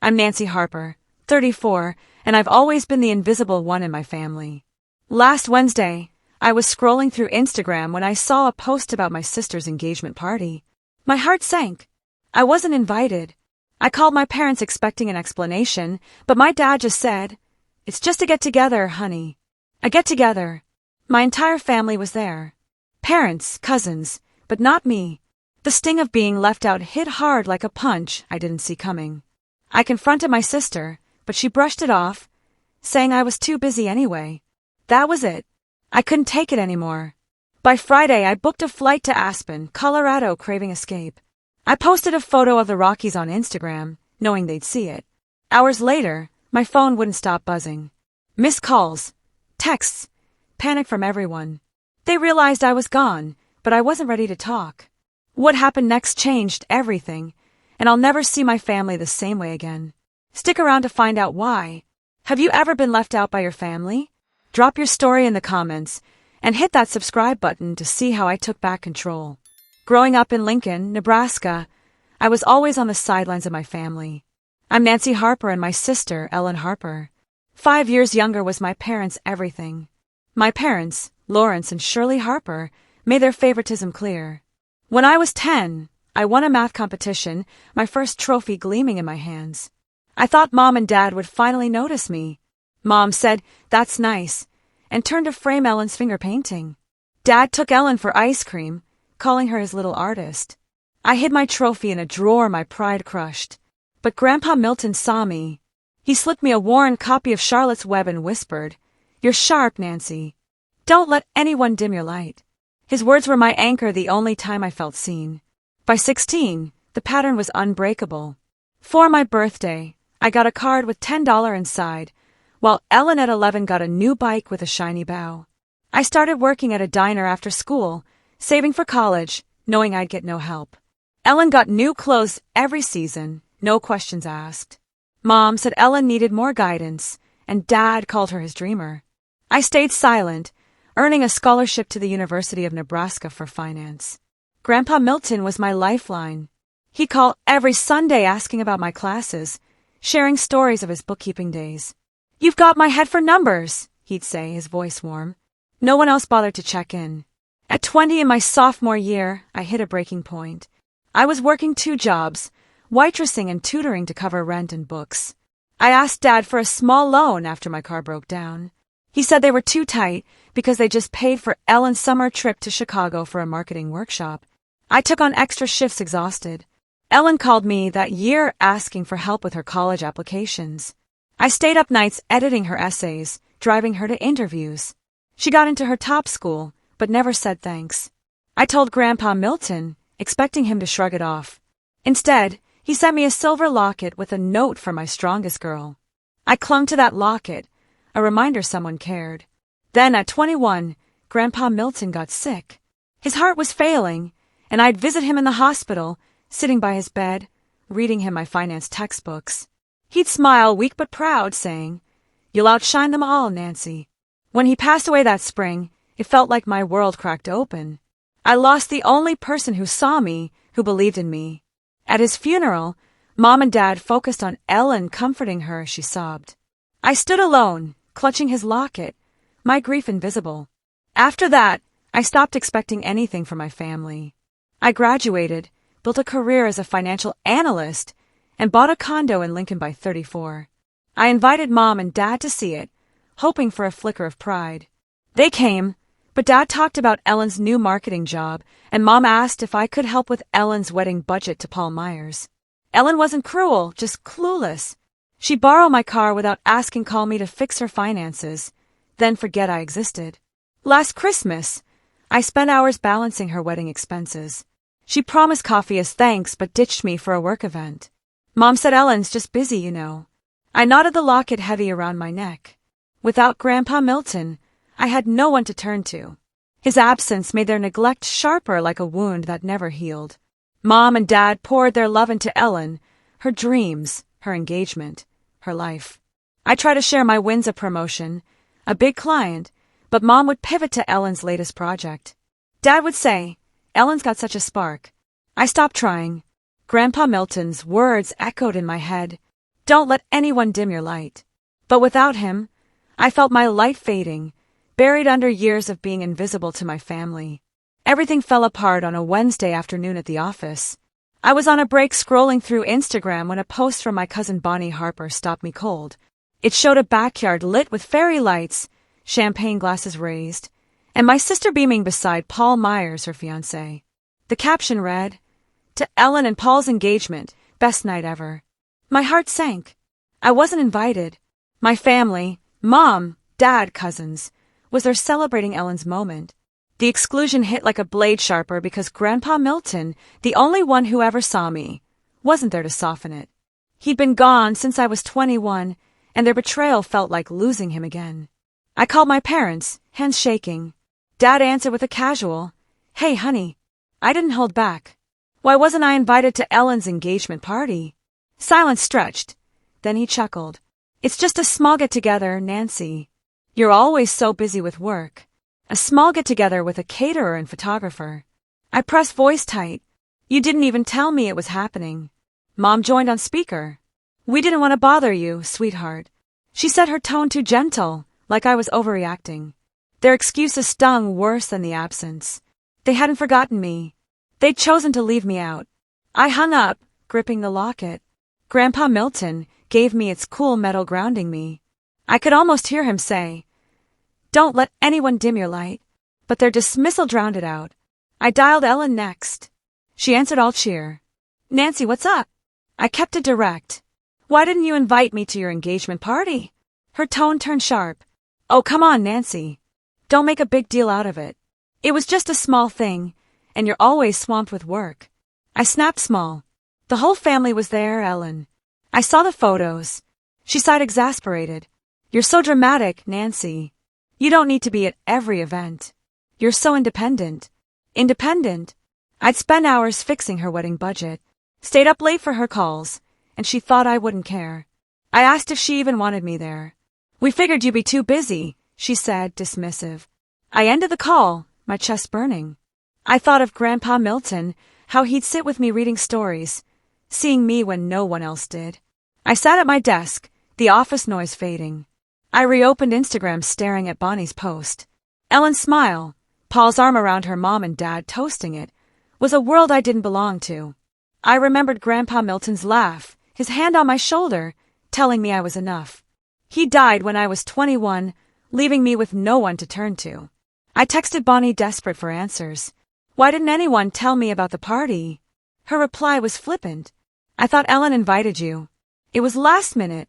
I'm Nancy Harper, 34, and I've always been the invisible one in my family. Last Wednesday, I was scrolling through Instagram when I saw a post about my sister's engagement party. My heart sank. I wasn't invited. I called my parents expecting an explanation, but my dad just said, "It's just a get-together, honey." A get-together. My entire family was there. Parents, cousins, but not me. The sting of being left out hit hard like a punch I didn't see coming. I confronted my sister, but she brushed it off, saying I was too busy anyway. That was it. I couldn't take it anymore. By Friday, I booked a flight to Aspen, Colorado, craving escape. I posted a photo of the Rockies on Instagram, knowing they'd see it. Hours later, my phone wouldn't stop buzzing. Missed calls, texts, panic from everyone. They realized I was gone, but I wasn't ready to talk. What happened next changed everything, and I'll never see my family the same way again. Stick around to find out why. Have you ever been left out by your family? Drop your story in the comments, and hit that subscribe button to see how I took back control. Growing up in Lincoln, Nebraska, I was always on the sidelines of my family. I'm Nancy Harper and my sister, Ellen Harper. 5 years younger was my parents' everything. My parents, Lawrence and Shirley Harper, made their favoritism clear. When I was 10, I won a math competition, my first trophy gleaming in my hands. I thought Mom and Dad would finally notice me. Mom said, "That's nice," and turned to frame Ellen's finger painting. Dad took Ellen for ice cream, calling her his little artist. I hid my trophy in a drawer, my pride crushed. But Grandpa Milton saw me. He slipped me a worn copy of Charlotte's Web and whispered, "You're sharp, Nancy. Don't let anyone dim your light." His words were my anchor the only time I felt seen. By 16, the pattern was unbreakable. For my birthday, I got a card with $10 inside, while Ellen at 11 got a new bike with a shiny bow. I started working at a diner after school, saving for college, knowing I'd get no help. Ellen got new clothes every season, no questions asked. Mom said Ellen needed more guidance, and Dad called her his dreamer. I stayed silent, earning a scholarship to the University of Nebraska for finance. Grandpa Milton was my lifeline. He'd call every Sunday asking about my classes, sharing stories of his bookkeeping days. "You've got my head for numbers," he'd say, his voice warm. No one else bothered to check in. At 20 in my sophomore year, I hit a breaking point. I was working 2 jobs, waitressing and tutoring to cover rent and books. I asked Dad for a small loan after my car broke down. He said they were too tight because they just paid for Ellen's summer trip to Chicago for a marketing workshop. I took on extra shifts exhausted. Ellen called me that year asking for help with her college applications. I stayed up nights editing her essays, driving her to interviews. She got into her top school, but never said thanks. I told Grandpa Milton, expecting him to shrug it off. Instead, he sent me a silver locket with a note for my strongest girl. I clung to that locket, a reminder someone cared. Then at 21, Grandpa Milton got sick. His heart was failing, and I'd visit him in the hospital, sitting by his bed, reading him my finance textbooks. He'd smile, weak but proud, saying, "You'll outshine them all, Nancy." When he passed away that spring, it felt like my world cracked open. I lost the only person who saw me, who believed in me. At his funeral, Mom and Dad focused on Ellen, comforting her as she sobbed. I stood alone, clutching his locket, my grief invisible. After that, I stopped expecting anything from my family. I graduated, built a career as a financial analyst, and bought a condo in Lincoln by 34. I invited Mom and Dad to see it, hoping for a flicker of pride. They came, but Dad talked about Ellen's new marketing job, and Mom asked if I could help with Ellen's wedding budget to Paul Myers. Ellen wasn't cruel, just clueless. She'd borrow my car without call me to fix her finances, then forget I existed. Last Christmas, I spent hours balancing her wedding expenses. She promised coffee as thanks, but ditched me for a work event. Mom said Ellen's just busy, you know. I knotted the locket heavy around my neck. Without Grandpa Milton, I had no one to turn to. His absence made their neglect sharper like a wound that never healed. Mom and Dad poured their love into Ellen, her dreams, her engagement, her life. I tried to share my wins of promotion, a big client, but Mom would pivot to Ellen's latest project. Dad would say, "Ellen's got such a spark." I stopped trying. Grandpa Milton's words echoed in my head. Don't let anyone dim your light. But without him, I felt my light fading, buried under years of being invisible to my family. Everything fell apart on a Wednesday afternoon at the office. I was on a break scrolling through Instagram when a post from my cousin Bonnie Harper stopped me cold. It showed a backyard lit with fairy lights, champagne glasses raised, and my sister beaming beside Paul Myers, her fiancé. The caption read, "To Ellen and Paul's engagement, best night ever." My heart sank. I wasn't invited. My family, mom, dad, cousins, was there celebrating Ellen's moment. The exclusion hit like a blade sharper because Grandpa Milton, the only one who ever saw me, wasn't there to soften it. He'd been gone since I was 21, and their betrayal felt like losing him again. I called my parents, hands shaking. Dad answered with a casual, "Hey, honey." I didn't hold back. Why wasn't I invited to Ellen's engagement party? Silence stretched. Then he chuckled. "It's just a small get-together, Nancy. You're always so busy with work. A small get-together with a caterer and photographer." I pressed voice tight. "You didn't even tell me it was happening." Mom joined on speaker. "We didn't want to bother you, sweetheart." She said, her tone too gentle, like I was overreacting. Their excuses stung worse than the absence. They hadn't forgotten me. They'd chosen to leave me out. I hung up, gripping the locket. Grandpa Milton gave me its cool metal grounding me. I could almost hear him say, "Don't let anyone dim your light." But their dismissal drowned it out. I dialed Ellen next. She answered all cheer. "Nancy, what's up?" I kept it direct. "Why didn't you invite me to your engagement party?" Her tone turned sharp. "Oh, come on, Nancy. Don't make a big deal out of it. It was just a small thing, and you're always swamped with work." I snapped small. "The whole family was there, Ellen. I saw the photos." She sighed exasperated. "You're so dramatic, Nancy. You don't need to be at every event. You're so independent." Independent? I'd spent hours fixing her wedding budget, stayed up late for her calls, and she thought I wouldn't care. I asked if she even wanted me there. "We figured you'd be too busy," she said, dismissive. I ended the call, my chest burning. I thought of Grandpa Milton, how he'd sit with me reading stories, seeing me when no one else did. I sat at my desk, the office noise fading. I reopened Instagram, staring at Bonnie's post. Ellen's smile, Paul's arm around her mom and dad toasting it, was a world I didn't belong to. I remembered Grandpa Milton's laugh, his hand on my shoulder, telling me I was enough. He died when I was 21, leaving me with no one to turn to. I texted Bonnie, desperate for answers. "Why didn't anyone tell me about the party?" Her reply was flippant. "I thought Ellen invited you. It was last minute."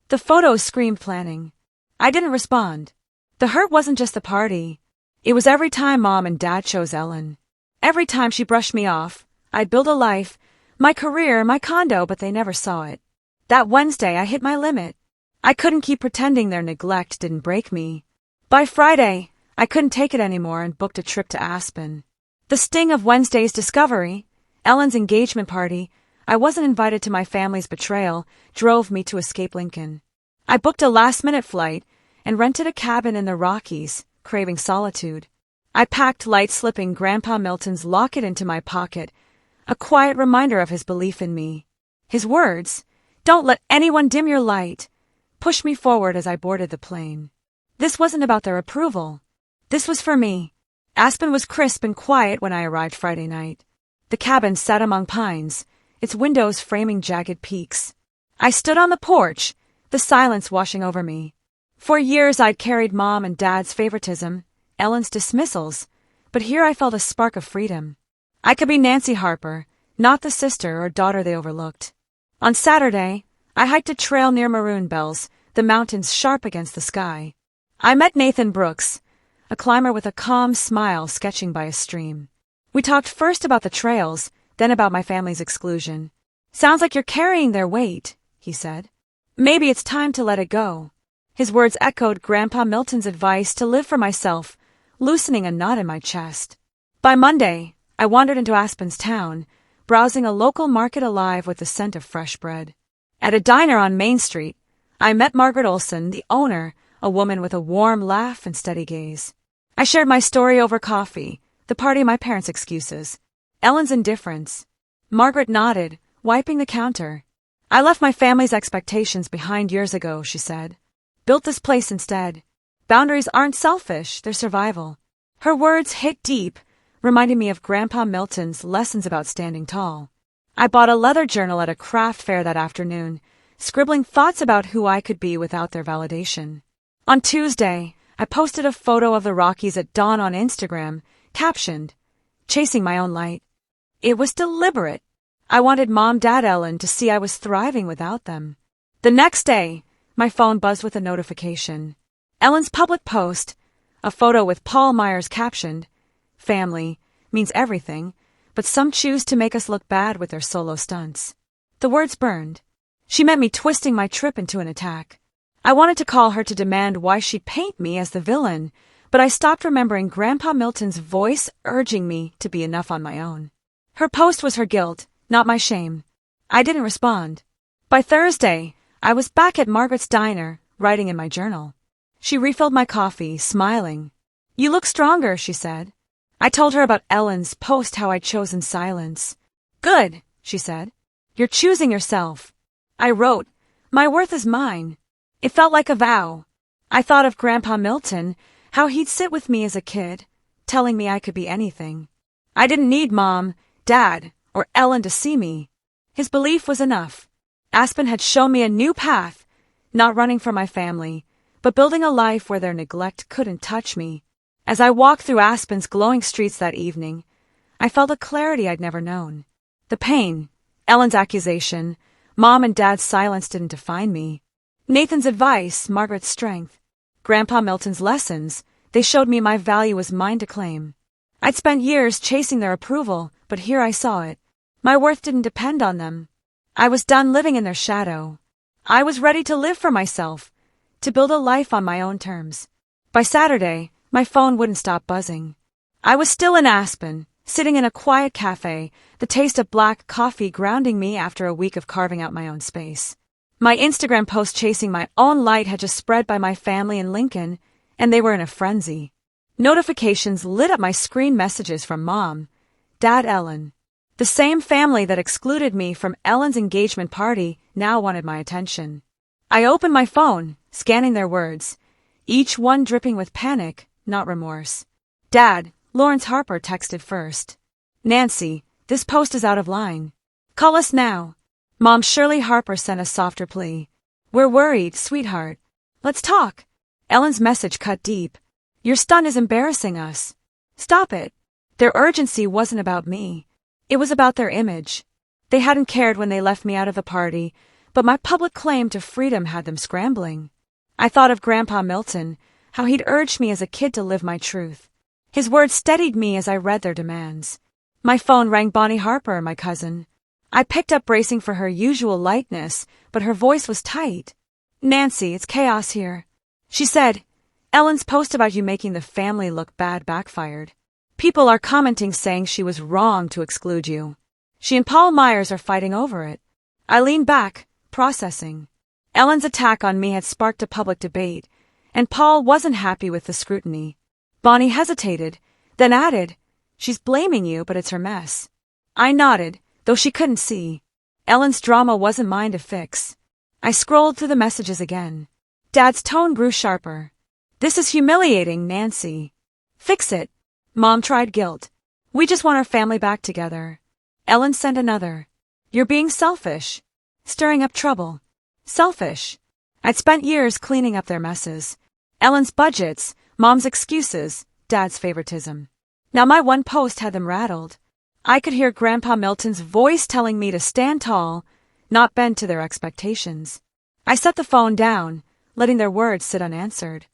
The photos screamed planning. I didn't respond. The hurt wasn't just the party. It was every time Mom and Dad chose Ellen. Every time she brushed me off. I'd build a life, my career, my condo, but they never saw it. That Wednesday I hit my limit. I couldn't keep pretending their neglect didn't break me. By Friday, I couldn't take it anymore and booked a trip to Aspen. The sting of Wednesday's discovery, Ellen's engagement party, I wasn't invited to my family's betrayal, drove me to escape Lincoln. I booked a last-minute flight and rented a cabin in the Rockies, craving solitude. I packed light, slipping Grandpa Milton's locket into my pocket, a quiet reminder of his belief in me. His words, "Don't let anyone dim your light," pushed me forward as I boarded the plane. This wasn't about their approval. This was for me. Aspen was crisp and quiet when I arrived Friday night. The cabin sat among pines, its windows framing jagged peaks. I stood on the porch, the silence washing over me. For years I'd carried Mom and Dad's favoritism, Ellen's dismissals, but here I felt a spark of freedom. I could be Nancy Harper, not the sister or daughter they overlooked. On Saturday, I hiked a trail near Maroon Bells, the mountains sharp against the sky. I met Nathan Brooks, a climber with a calm smile sketching by a stream. We talked first about the trails, then about my family's exclusion. "Sounds like you're carrying their weight," he said. "Maybe it's time to let it go." His words echoed Grandpa Milton's advice to live for myself, loosening a knot in my chest. By Monday, I wandered into Aspen's town, browsing a local market alive with the scent of fresh bread. At a diner on Main Street, I met Margaret Olson, the owner, a woman with a warm laugh and steady gaze. I shared my story over coffee, the party, my parents' excuses, Ellen's indifference. Margaret nodded, wiping the counter. I left my family's expectations behind years ago, she said. Built this place instead. Boundaries aren't selfish, they're survival. Her words hit deep, reminding me of Grandpa Milton's lessons about standing tall. I bought a leather journal at a craft fair that afternoon, scribbling thoughts about who I could be without their validation. On Tuesday, I posted a photo of the Rockies at dawn on Instagram, captioned, "Chasing my own light." It was deliberate. I wanted Mom, Dad, Ellen to see I was thriving without them. The next day, my phone buzzed with a notification. Ellen's public post, a photo with Paul Myers captioned, "Family means everything, but some choose to make us look bad with their solo stunts." The words burned. She meant me twisting my trip into an attack. I wanted to call her to demand why she'd paint me as the villain, but I stopped remembering Grandpa Milton's voice urging me to be enough on my own. Her post was her guilt, not my shame. I didn't respond. By Thursday, I was back at Margaret's diner, writing in my journal. She refilled my coffee, smiling. "You look stronger," she said. I told her about Ellen's post, how I'd chosen silence. "Good," she said. "You're choosing yourself." I wrote, "My worth is mine." It felt like a vow. I thought of Grandpa Milton, how he'd sit with me as a kid, telling me I could be anything. I didn't need Mom, Dad, or Ellen to see me. His belief was enough. Aspen had shown me a new path, not running from my family, but building a life where their neglect couldn't touch me. As I walked through Aspen's glowing streets that evening, I felt a clarity I'd never known. The pain, Ellen's accusation, Mom and Dad's silence didn't define me. Nathan's advice, Margaret's strength, Grandpa Milton's lessons, they showed me my value was mine to claim. I'd spent years chasing their approval, but here I saw it. My worth didn't depend on them. I was done living in their shadow. I was ready to live for myself, to build a life on my own terms. By Saturday, my phone wouldn't stop buzzing. I was still in Aspen, sitting in a quiet cafe, the taste of black coffee grounding me after a week of carving out my own space. My Instagram post chasing my own light had just spread by my family in Lincoln, and they were in a frenzy. Notifications lit up my screen, messages from Mom, Dad, Ellen. The same family that excluded me from Ellen's engagement party now wanted my attention. I opened my phone, scanning their words, each one dripping with panic, not remorse. "Dad," Lawrence Harper texted first. "Nancy, this post is out of line. Call us now." Mom Shirley Harper sent a softer plea. "We're worried, sweetheart. Let's talk." Ellen's message cut deep. "Your stun is embarrassing us. Stop it." Their urgency wasn't about me. It was about their image. They hadn't cared when they left me out of the party, but my public claim to freedom had them scrambling. I thought of Grandpa Milton, how he'd urged me as a kid to live my truth. His words steadied me as I read their demands. My phone rang. Bonnie Harper, my cousin. I picked up, bracing for her usual lightness, but her voice was tight. "Nancy, it's chaos here." She said, "Ellen's post about you making the family look bad backfired. People are commenting saying she was wrong to exclude you. She and Paul Myers are fighting over it." I leaned back, processing. Ellen's attack on me had sparked a public debate, and Paul wasn't happy with the scrutiny. Bonnie hesitated, then added, "She's blaming you, but it's her mess." I nodded, though she couldn't see. Ellen's drama wasn't mine to fix. I scrolled through the messages again. Dad's tone grew sharper. "This is humiliating, Nancy. Fix it." Mom tried guilt. "We just want our family back together." Ellen sent another. "You're being selfish. Stirring up trouble." Selfish. I'd spent years cleaning up their messes. Ellen's budgets, Mom's excuses, Dad's favoritism. Now my one post had them rattled. I could hear Grandpa Milton's voice telling me to stand tall, not bend to their expectations. I set the phone down, letting their words sit unanswered.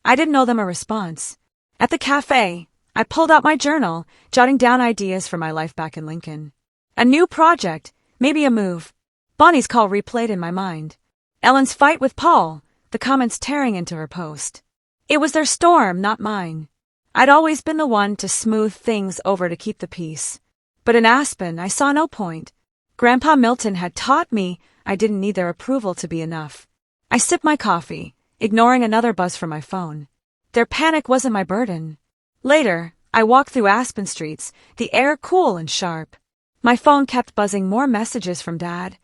I didn't owe them a response. At the cafe, I pulled out my journal, jotting down ideas for my life back in Lincoln. A new project, maybe a move. Bonnie's call replayed in my mind. Ellen's fight with Paul, the comments tearing into her post. It was their storm, not mine. I'd always been the one to smooth things over to keep the peace. But in Aspen, I saw no point. Grandpa Milton had taught me I didn't need their approval to be enough. I sipped my coffee, ignoring another buzz from my phone. Their panic wasn't my burden. Later, I walked through Aspen streets, the air cool and sharp. My phone kept buzzing, more messages from Dad.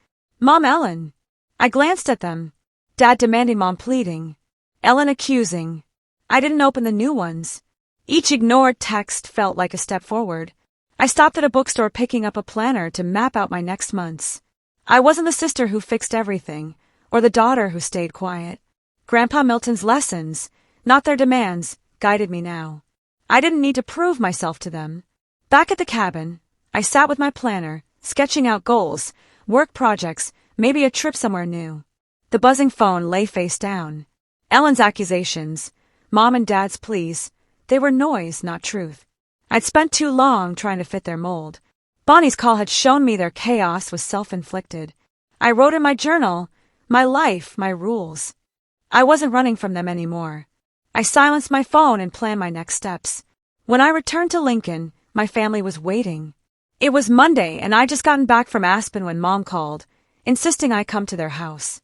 Mom, Ellen. I glanced at them. Dad demanding, Mom pleading. Ellen accusing. I didn't open the new ones. Each ignored text felt like a step forward. I stopped at a bookstore picking up a planner to map out my next months. I wasn't the sister who fixed everything, or the daughter who stayed quiet. Grandpa Milton's lessons, not their demands, guided me now. I didn't need to prove myself to them. Back at the cabin, I sat with my planner, sketching out goals, work projects, maybe a trip somewhere new. The buzzing phone lay face down. Ellen's accusations, Mom and Dad's pleas, they were noise, not truth. I'd spent too long trying to fit their mold. Bonnie's call had shown me their chaos was self-inflicted. I wrote in my journal, my life, my rules. I wasn't running from them anymore. I silenced my phone and planned my next steps. When I returned to Lincoln, my family was waiting. It was Monday, and I'd just gotten back from Aspen when Mom called, insisting I come to their house.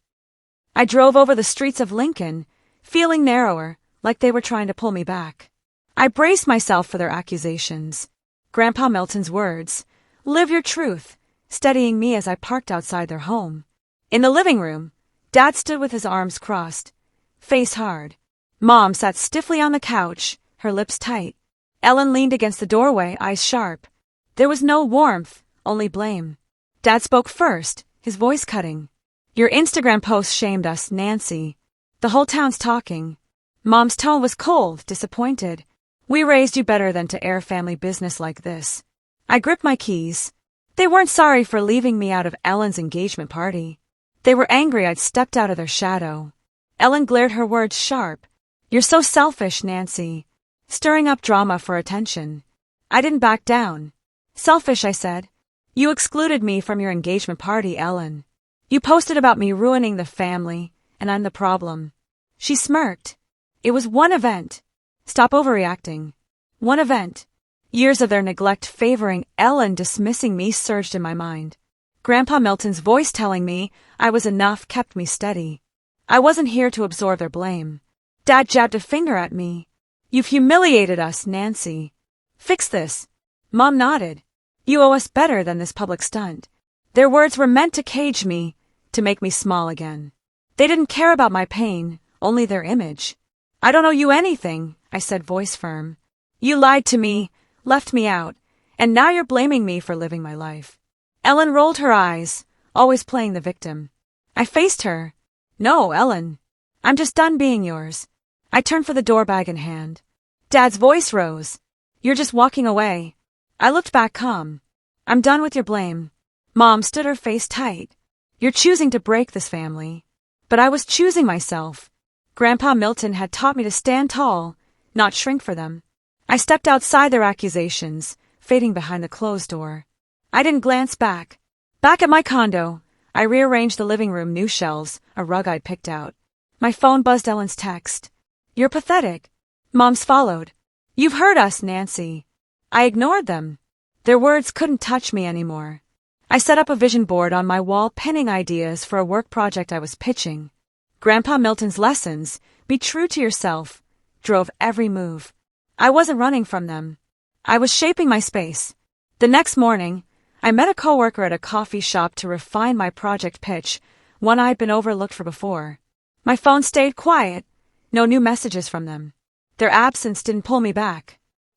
I drove over the streets of Lincoln, feeling narrower, like they were trying to pull me back. I braced myself for their accusations. Grandpa Milton's words, live your truth, steadying me as I parked outside their home. In the living room, Dad stood with his arms crossed, face hard. Mom sat stiffly on the couch, her lips tight. Ellen leaned against the doorway, eyes sharp. There was no warmth, only blame. Dad spoke first, his voice cutting. Your Instagram post shamed us, Nancy. The whole town's talking. Mom's tone was cold, disappointed. We raised you better than to air family business like this. I gripped my keys. They weren't sorry for leaving me out of Ellen's engagement party. They were angry I'd stepped out of their shadow. Ellen glared, her words sharp. You're so selfish, Nancy. Stirring up drama for attention. I didn't back down. Selfish, I said. You excluded me from your engagement party, Ellen. You posted about me ruining the family, and I'm the problem. She smirked. It was one event. Stop overreacting. One event. Years of their neglect favoring Ellen dismissing me surged in my mind. Grandpa Milton's voice telling me I was enough kept me steady. I wasn't here to absorb their blame. Dad jabbed a finger at me. You've humiliated us, Nancy. Fix this. Mom nodded. You owe us better than this public stunt. Their words were meant to cage me, to make me small again. They didn't care about my pain, only their image. I don't owe you anything, I said, voice firm. You lied to me, left me out, and now you're blaming me for living my life. Ellen rolled her eyes, always playing the victim. I faced her. No, Ellen. I'm just done being yours. I turned for the door, bag in hand. Dad's voice rose. You're just walking away. I looked back calm. I'm done with your blame. Mom stood, her face tight. You're choosing to break this family. But I was choosing myself. Grandpa Milton had taught me to stand tall, not shrink for them. I stepped outside their accusations, fading behind the closed door. I didn't glance back. Back at my condo, I rearranged the living room, new shelves, a rug I'd picked out. My phone buzzed, Ellen's text. You're pathetic. Mom's followed. You've hurt us, Nancy. I ignored them. Their words couldn't touch me anymore. I set up a vision board on my wall, pinning ideas for a work project I was pitching. Grandpa Milton's lessons, be true to yourself, drove every move. I wasn't running from them. I was shaping my space. The next morning, I met a coworker at a coffee shop to refine my project pitch, one I'd been overlooked for before. My phone stayed quiet, no new messages from them. Their absence didn't pull me back.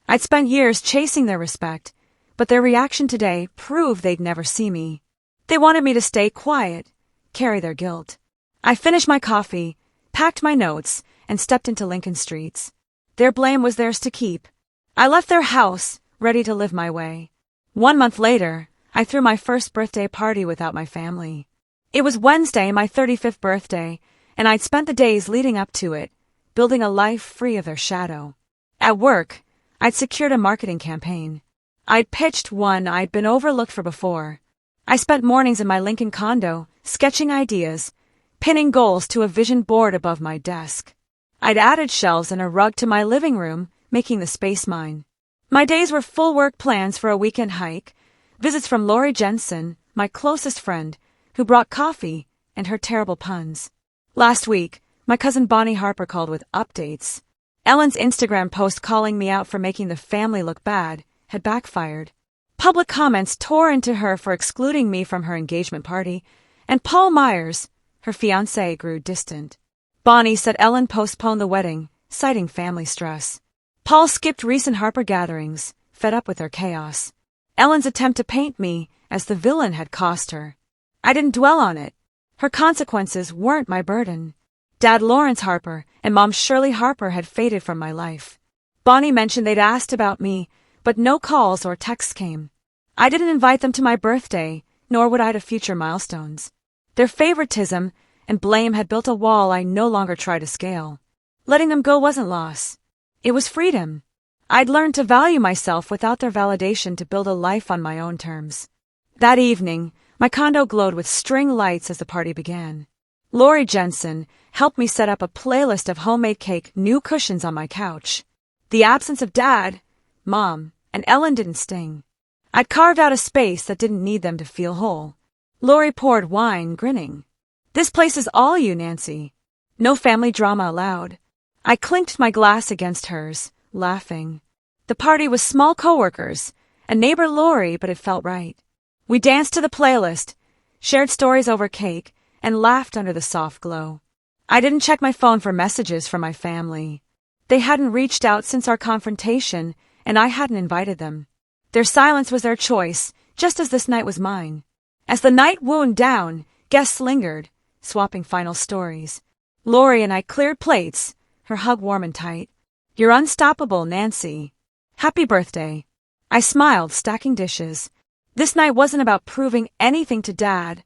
I'd spent years chasing their respect, but their reaction today proved they'd never see me. They wanted me to stay quiet, carry their guilt. I finished my coffee, packed my notes, and stepped into Lincoln streets. Their blame was theirs to keep. I left their house, ready to live my way. 1 month later, I threw my first birthday party without my family. It was Wednesday, my 35th birthday, and I'd spent the days leading up to it, building a life free of their shadow. At work, I'd secured a marketing campaign. I'd pitched one I'd been overlooked for before. I spent mornings in my Lincoln condo, sketching ideas, pinning goals to a vision board above my desk. I'd added shelves and a rug to my living room, making the space mine. My days were full, work plans for a weekend hike, visits from Lori Jensen, my closest friend, who brought coffee, and her terrible puns. Last week, my cousin Bonnie Harper called with updates. Ellen's Instagram post calling me out for making the family look bad had backfired. Public comments tore into her for excluding me from her engagement party, And Paul Myers, her fiancé, grew distant. Bonnie said Ellen postponed the wedding, citing family stress. Paul skipped recent Harper gatherings, fed up with their chaos. Ellen's attempt to paint me as the villain had cost her. I didn't dwell on it. Her consequences weren't my burden. Dad Lawrence Harper and Mom Shirley Harper had faded from my life. Bonnie mentioned they'd asked about me, but no calls or texts came. I didn't invite them to my birthday, nor would I to future milestones. Their favoritism and blame had built a wall I no longer tried to scale. Letting them go wasn't loss. It was freedom. I'd learned to value myself without their validation to build a life on my own terms. That evening, my condo glowed with string lights as the party began. Lori Jensen helped me set up a playlist of homemade cake, new cushions on my couch. The absence of Dad, Mom, and Ellen didn't sting. I'd carved out a space that didn't need them to feel whole. Lori poured wine, grinning. "This place is all you, Nancy. No family drama allowed." I clinked my glass against hers, laughing. The party was small coworkers, a neighbor Lori, but it felt right. We danced to the playlist, shared stories over cake, and laughed under the soft glow. I didn't check my phone for messages from my family. They hadn't reached out since our confrontation, and I hadn't invited them. Their silence was their choice, just as this night was mine. As the night wound down, guests lingered, swapping final stories. Lori and I cleared plates, her hug warm and tight. "You're unstoppable, Nancy. Happy birthday." I smiled, stacking dishes. This night wasn't about proving anything to Dad,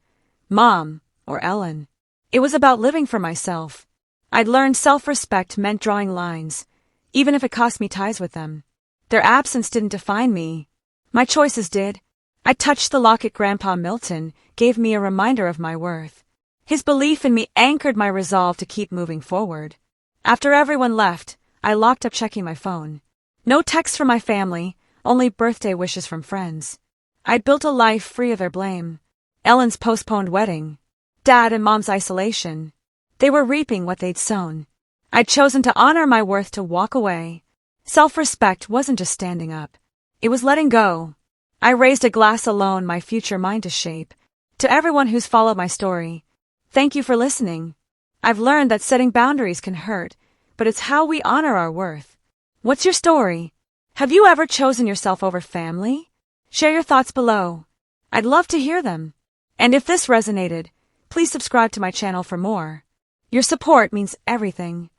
Mom, or Ellen. It was about living for myself. I'd learned self-respect meant drawing lines, even if it cost me ties with them. Their absence didn't define me. My choices did. I touched the locket Grandpa Milton gave me, a reminder of my worth. His belief in me anchored my resolve to keep moving forward. After everyone left, I locked up checking my phone. No texts from my family, only birthday wishes from friends. I'd built a life free of their blame. Ellen's postponed wedding. Dad and Mom's isolation. They were reaping what they'd sown. I'd chosen to honor my worth, to walk away. Self-respect wasn't just standing up. It was letting go. I raised a glass alone, my future mine to shape. To everyone who's followed my story, thank you for listening. I've learned that setting boundaries can hurt, but it's how we honor our worth. What's your story? Have you ever chosen yourself over family? Share your thoughts below. I'd love to hear them. And if this resonated, please subscribe to my channel for more. Your support means everything.